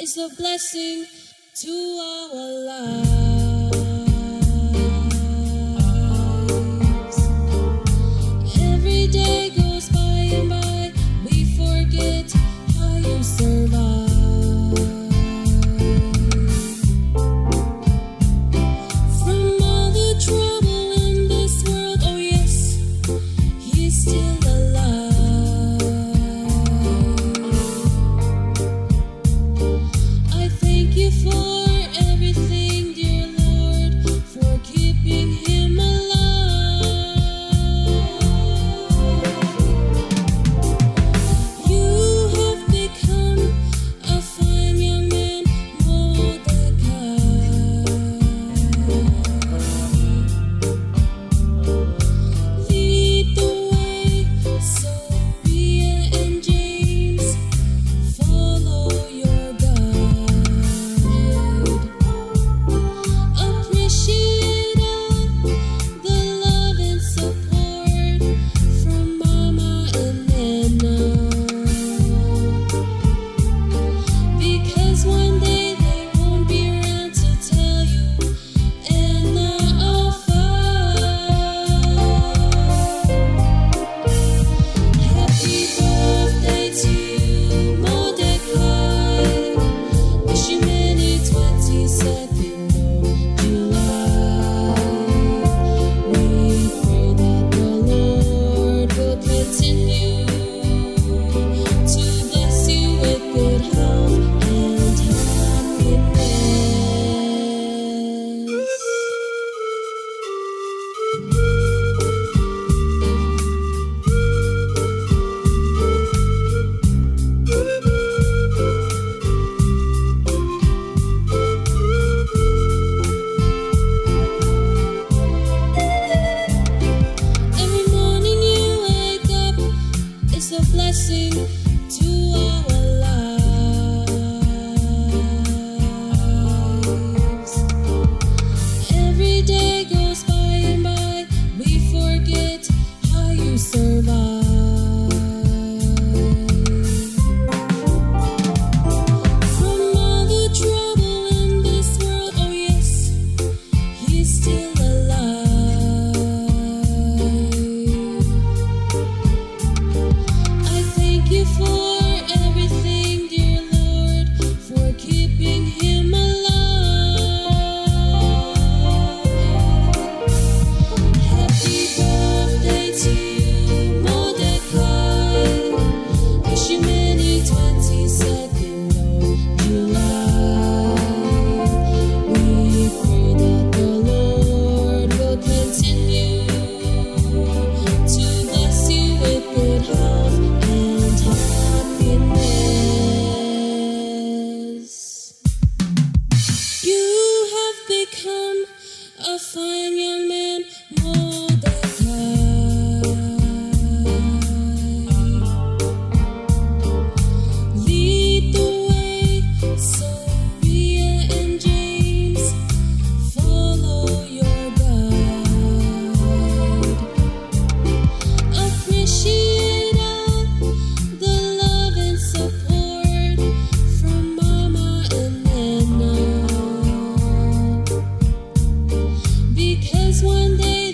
is a blessing to our lives. Every day goes by and by, we forget how you survive. From all the trouble in this world, oh yes, he's still alive. I thank you for everything, dear Lord, for keeping him alive. You have become a fine young man, Mordecai. Lead the way, Sophia and James, follow your guide. Appreciate all the love and support from Mama and Nana, because one day they won't be around to tell you Anna apart. Happy birthday to you, Mordecai. Wish you many 22nd of July. We pray that the Lord will continue to bless you with good health and happiness. Every morning you wake up is a blessing to our lives. Every day goes by and by, we forget how you survive. From all the trouble in this world, oh yes, he's still alive. I thank you for everything, dear Lord, for keeping him alive. Happy birthday to you, Mordecai. Wish you many 22nd of July. We pray that the Lord will continue to bless you with good health and happiness. You have become a fine young man, Mordecai. Lead the way, Sophia and James, follow your guide. Appreciate all the love and support from Mama and Nana, because one day